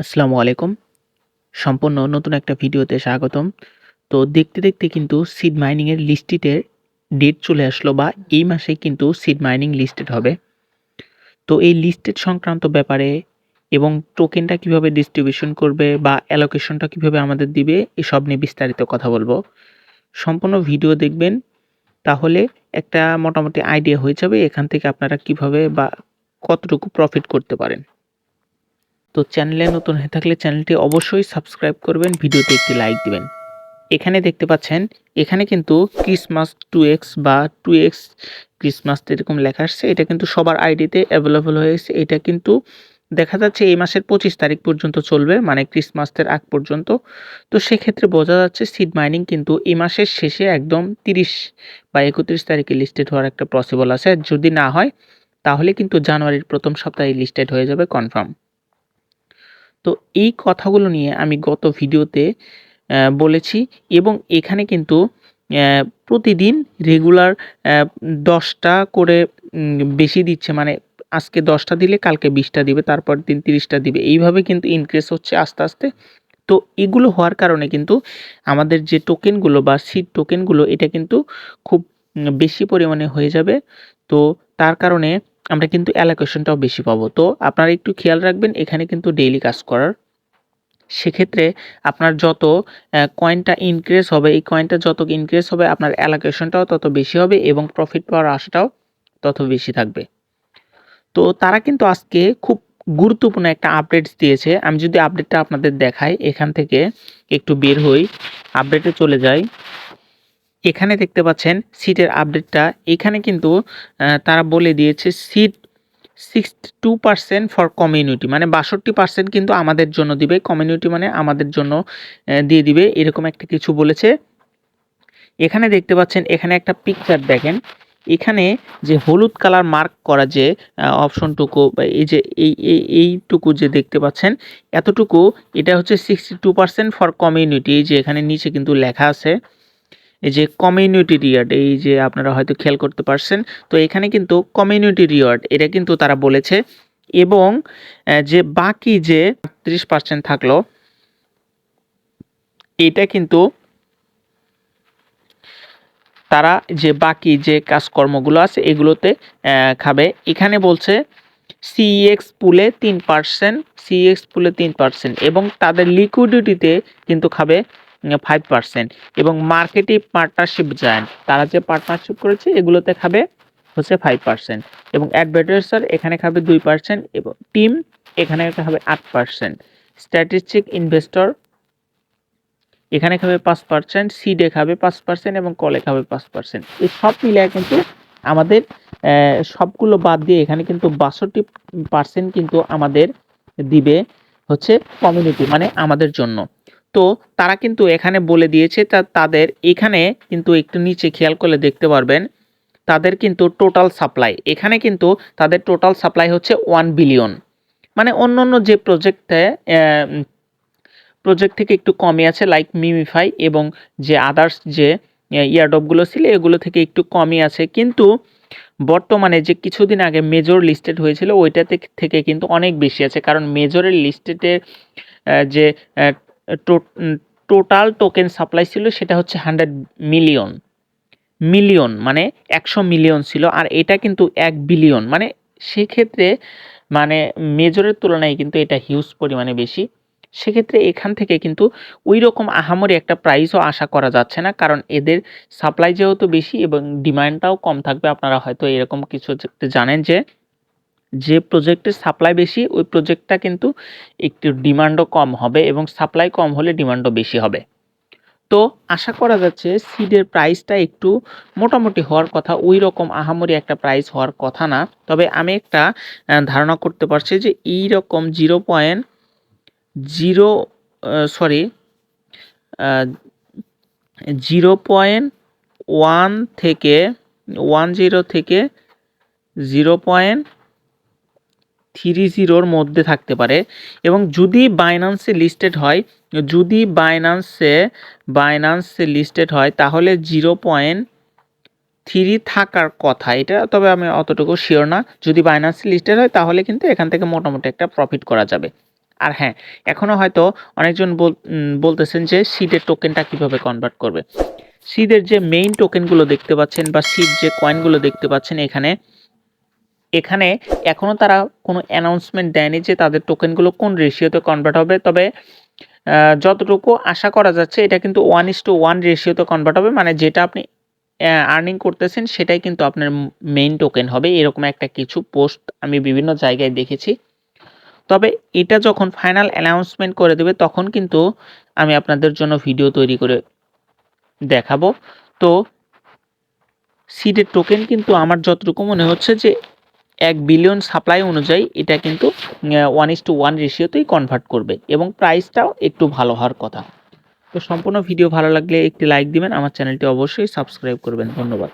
আসসালামু আলাইকুম। সম্পূর্ণ নতুন একটা ভিডিওতে স্বাগতম। তো দেখতে কিন্তু সিড মাইনিং এর লিস্টেড ডেট চলে আসলো বা এই মাসেই কিন্তু সিড মাইনিং লিস্টেড হবে। তো এই লিস্টেড সংক্রান্ত ব্যাপারে এবং টোকেনটা কিভাবে ডিস্ট্রিবিউশন করবে বা অ্যালোকেশনটা কিভাবে আমাদের দিবে এসব নিয়ে বিস্তারিত কথা বলবো। সম্পূর্ণ ভিডিও দেখবেন, তাহলে একটা মোটামুটি আইডিয়া হয়ে যাবে এখান থেকে আপনারা কিভাবে বা কতটুকু প্রফিট করতে পারেন। তো চ্যানেলে নতুন হয়ে থাকলে চ্যানেলটি অবশ্যই সাবস্ক্রাইব করবেন, ভিডিওতে একটি লাইক দিবেন। এখানে দেখতে পাচ্ছেন, এখানে কিন্তু ক্রিসমাস 2x বা 2x ক্রিসমাস এরকম লেখা আসছে। এটা কিন্তু সবার আইডিতে অ্যাভেলেবল হয়ে গেছে। এটা কিন্তু দেখা যাচ্ছে এই মাসের 25 তারিখ পর্যন্ত চলবে, মানে ক্রিসমাসের আগ পর্যন্ত। তো সেক্ষেত্রে বোঝা যাচ্ছে সিড মাইনিং কিন্তু এই মাসের শেষে একদম 30 বা 31 তারিখে লিস্টেড হওয়ার একটা পসিবল আছে। যদি না হয় তাহলে কিন্তু জানুয়ারির প্রথম সপ্তাহে লিস্টেড হয়ে যাবে কনফার্ম। তো এই কথাগুলো নিয়ে আমি গত ভিডিওতে বলেছি এবং এখানে কিন্তু প্রতিদিন রেগুলার ১০ টা করে বেশি দিচ্ছে। মানে আজকে ১০ টা দিলে কালকে ২০ টা দিবে, তারপরের দিন ৩০ টা দিবে। এইভাবে কিন্তু ইনক্রিজ হচ্ছে আস্তে। তো এগুলো হওয়ার কারণে কিন্তু আমাদের যে টোকেনগুলো বা সিড টোকেনগুলো এটা কিন্তু খুব বেশি পরিমাণে হয়ে যাবে। তো তার কারণে আমরা কিন্তু অ্যালোকেশনটাও বেশি পাবো। তো আপনারা একটু খেয়াল রাখবেন এখানে কিন্তু ডেইলি কাজ করার। সেক্ষেত্রে আপনার যত কয়েনটা ইনক্রিজ হবে, এই কয়েনটা যত ইনক্রিজ হবে আপনার অ্যালোকেশনটাও তত বেশি হবে এবং প্রফিট পাওয়ার আশাটাও তত বেশি থাকবে। তো তারা কিন্তু আজকে খুব গুরুত্বপূর্ণ একটা আপডেটস দিয়েছে। আমি যদি আপডেটটা আপনাদের দেখাই, এখান থেকে একটু বের হই, আপডেটে চলে যাই। এখানে দেখতে পাচ্ছেন সিটের আপডেটটা। এখানে কিন্তু তারা বলে দিয়েছে সিট 62% ফর কমিউনিটি, মানে 62% কিন্তু আমাদের জন্য দিবে। কমিউনিটি মানে আমাদের জন্য দিয়ে দিবে, এরকম একটা কিছু বলেছে। এখানে দেখতে পাচ্ছেন, এখানে একটা পিকচার দেখেন। এখানে যে হলুদ কালার মার্ক করা যে অপশনটুকু বা এই যে এইটুকু যে দেখতে পাচ্ছেন, এতটুকু এটা হচ্ছে 62% ফর কমিউনিটি। এই যে এখানে নিচে কিন্তু লেখা আছে, এই যে কমিউনিটি রিওয়ার্ড, এই যে আপনারা হয়তো খেয়াল করতে পারছেন। তো এখানে কিন্তু কমিউনিটি রিওয়ার্ড এটা কিন্তু তারা বলেছে। এবং যে বাকি যে 30% থাকলো, এটা কিন্তু তারা যে বাকি যে কাজকর্মগুলো আছে এগুলোতে খাবে। এখানে বলছে সিএক্স পুলে 3%, সিএক্স পুলে 3% এবং তাদের লিকুইডিটিতে কিন্তু খাবে 5% এবং মার্কেটিভ পার্টনারশিপ জায়ান্ট তারা যে পার্টনারশিপ করেছে এগুলোতে খাবে হচ্ছে 5% এবং অ্যাডভার্টাইজার এখানে খাবে 2% এবং টিম এখানে খাবে 8%, স্ট্র্যাটেজিক ইনভেস্টর এখানে খাবে 5%, সিডে খাবে 5% এবং কলে খাবে 5%। এই সব মিলিয়ে কিন্তু আমাদের সবগুলো বাদ দিয়ে এখানে কিন্তু 62% কিন্তু আমাদের দিবে হচ্ছে কমিউনিটি, মানে আমাদের জন্য। তো তারা কিন্তু এখানে বলে দিয়েছে তাদের এখানে কিন্তু একটু নিচে খেয়াল করলে দেখতে পারবেন তাদের কিন্তু টোটাল সাপ্লাই, এখানে কিন্তু তাদের টোটাল সাপ্লাই হচ্ছে 1 বিলিয়ন। মানে অন্য যে প্রজেক্ট থেকে একটু কমই আছে, লাইক মিমিফাই এবং যে আদার্স যে ইয়ারডপগুলো ছিল এগুলো থেকে একটু কমই আছে। কিন্তু বর্তমানে যে কিছুদিন আগে মেজর লিস্টেড হয়েছিল ওইটা থেকে কিন্তু অনেক বেশি আছে, কারণ মেজরের লিস্টেডের যে টোটাল টোকেন সাপ্লাই ছিল সেটা হচ্ছে 100 মিলিয়ন। মিলিয়ন মানে 100 মিলিয়ন ছিল, আর এটা কিন্তু 1 বিলিয়ন। মানে সেক্ষেত্রে মানে মেজরের তুলনায় কিন্তু এটা হিউজ পরিমাণে বেশি। সেক্ষেত্রে এখান থেকে কিন্তু ওই রকম আহামরি একটা প্রাইসও আশা করা যাচ্ছে না, কারণ এদের সাপ্লাই যেহেতু বেশি এবং ডিমান্ডটাও কম থাকবে। আপনারা হয়তো এরকম কিছু জানেন যে প্রজেক্টের সাপ্লাই বেশি ওই প্রজেক্টটা কিন্তু একটু ডিমান্ডও কম হবে এবং সাপ্লাই কম হলে ডিমান্ডও বেশি হবে। তো আশা করা যাচ্ছে সিডের প্রাইসটা একটু মোটামুটি হওয়ার কথা, ওই রকম আহামরি একটা প্রাইস হওয়ার কথা না। তবে আমি একটা ধারণা করতে পারছি যে এই রকম 0.0 সরি 0.1 থেকে 10 থেকে 0.30 মধ্যে থাকতে পারে। এবং যদি বাইন্যান্সে লিস্টেড হয়, যদি বাইন্যান্সে লিস্টেড হয় তাহলে 0.3 থাকার কথা এটা, তবে আমি অতটুকু শিওর না। যদি বাইন্যান্সে লিস্টেড হয় তাহলে কিন্তু এখান থেকে মোটামুটি একটা প্রফিট করা যাবে। আর হ্যাঁ, এখনও হয়তো অনেকজন বলতেছেন যে সিডের টোকেনটা কিভাবে কনভার্ট করবে। সিডের যে মেইন টোকেনগুলো দেখতে পাচ্ছেন বা সিড যে কয়েনগুলো দেখতে পাচ্ছেন এখানে এখনও তারা কোনো অ্যানাউন্সমেন্ট দেয়নি যে তাদের টোকেনগুলো কোন রেশিওতে কনভার্ট হবে। তবে যতটুকু আশা করা যাচ্ছে এটা কিন্তু 1:1 রেশিওতে কনভার্ট হবে, মানে যেটা আপনি আর্নিং করতেছেন সেটাই কিন্তু আপনার মেইন টোকেন হবে, এরকম একটা কিছু পোস্ট আমি বিভিন্ন জায়গায় দেখেছি। তবে এটা যখন ফাইনাল অ্যানাউন্সমেন্ট করে দেবে তখন কিন্তু আমি আপনাদের জন্য ভিডিও তৈরি করে দেখাবো। তো সিডের টোকেন কিন্তু আমার যতটুকু মনে হচ্ছে যে 1 বিলিয়ন সাপ্লাই অনুযায়ী এটা কিন্তু 1:1 রেশিওতেই কনভার্ট করবে এবং প্রাইসটাও একটু ভালো হওয়ার কথা। তো সম্পূর্ণ ভিডিও ভালো লাগলে একটি লাইক দিবেন, আমার চ্যানেলটি অবশ্যই সাবস্ক্রাইব করবেন। ধন্যবাদ।